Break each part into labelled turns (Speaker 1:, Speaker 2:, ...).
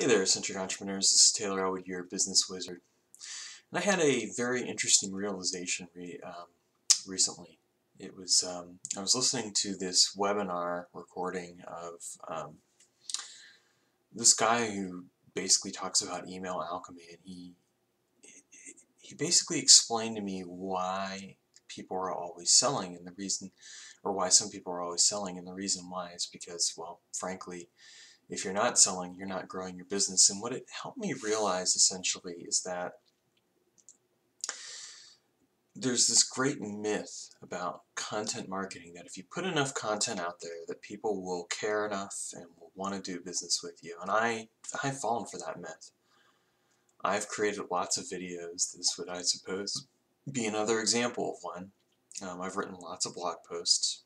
Speaker 1: Hey there, Eccentric Entrepreneurs. This is Taylor Elwood, your business wizard. And I had a very interesting realization recently. I was listening to this webinar recording of this guy who basically talks about email alchemy, and he basically explained to me why people are always selling, and the reason, or why some people are always selling, and the reason why is because, well, frankly, if you're not selling, you're not growing your business. And what it helped me realize essentially is that there's this great myth about content marketing that if you put enough content out there that people will care enough and will want to do business with you. And I've fallen for that myth. I've created lots of videos. This would, I suppose, be another example of one. I've written lots of blog posts.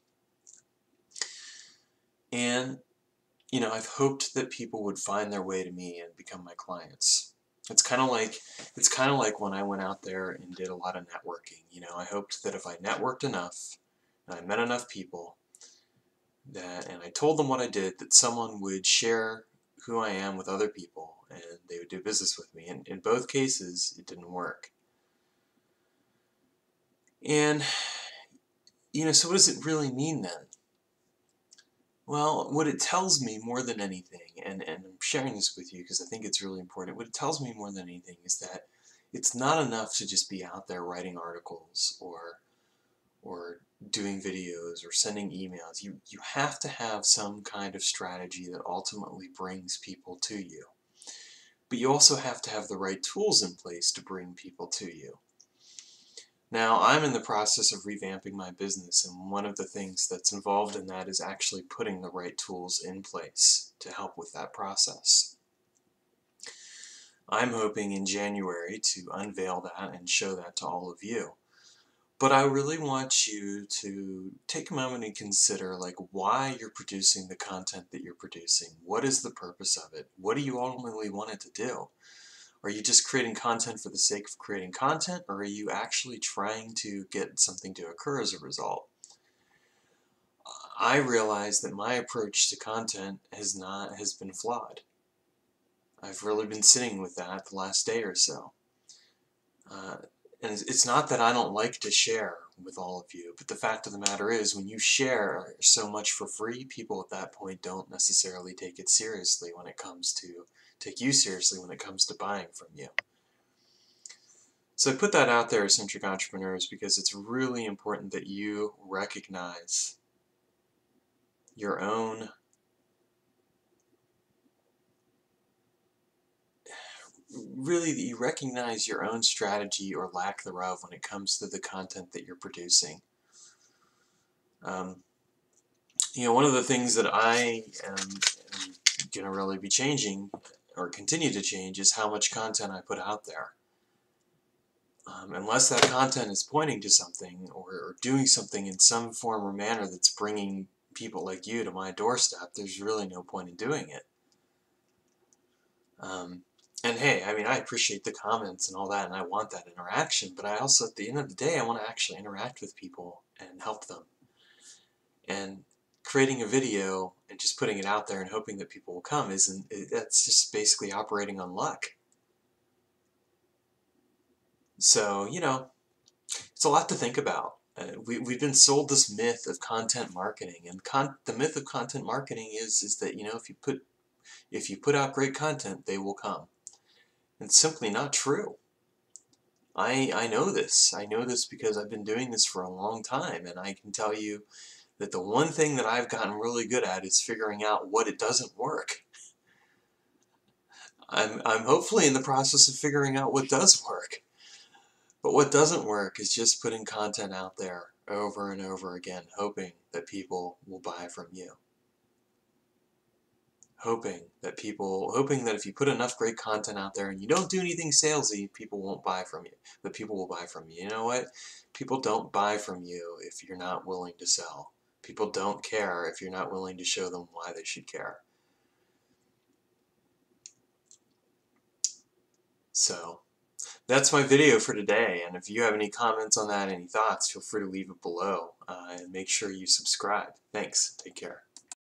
Speaker 1: And I've hoped that people would find their way to me and become my clients. It's kind of like when I went out there and did a lot of networking. I hoped that if I networked enough and I met enough people and I told them what I did, that someone would share who I am with other people and they would do business with me. And in both cases, it didn't work. And so what does it really mean then? Well, what it tells me more than anything, and I'm sharing this with you because I think it's really important, what it tells me more than anything is that it's not enough to just be out there writing articles or doing videos or sending emails. You have to have some kind of strategy that ultimately brings people to you. But you also have to have the right tools in place to bring people to you. Now, I'm in the process of revamping my business, and one of the things that's involved in that is actually putting the right tools in place to help with that process. I'm hoping in January to unveil that and show that to all of you. But I really want you to take a moment and consider why you're producing the content that you're producing. What is the purpose of it? What do you ultimately want it to do? Are you just creating content for the sake of creating content, or are you actually trying to get something to occur as a result? I realize that my approach to content has been flawed. I've really been sitting with that the last day or so. And it's not that I don't like to share with all of you, but the fact of the matter is, when you share so much for free, people at that point don't necessarily take it seriously when it comes to buying from you. So I put that out there, Eccentric Entrepreneurs, because it's really important that you recognize your own strategy or lack thereof when it comes to the content that you're producing. One of the things that I am going to really be changing, or continue to change, is how much content I put out there. Unless that content is pointing to something or doing something in some form or manner that's bringing people like you to my doorstep, there's really no point in doing it. And hey, I appreciate the comments and all that, and I want that interaction, but I also, at the end of the day, I want to actually interact with people and help them. And creating a video and just putting it out there and hoping that people will come that's just basically operating on luck. So, it's a lot to think about. We've been sold this myth of content marketing, and the myth of content marketing is that if you put out great content, they will come. It's simply not true. I know this. I know this because I've been doing this for a long time, and I can tell you that the one thing that I've gotten really good at is figuring out what it doesn't work. I'm hopefully in the process of figuring out what does work. But what doesn't work is just putting content out there over and over again, hoping that people will buy from you. Hoping that if you put enough great content out there and you don't do anything salesy, people won't buy from you. But people will buy from you. You know what? People don't buy from you if you're not willing to sell. People don't care if you're not willing to show them why they should care. So that's my video for today, and if you have any comments on that, any thoughts, feel free to leave it below, and make sure you subscribe. Thanks. Take care.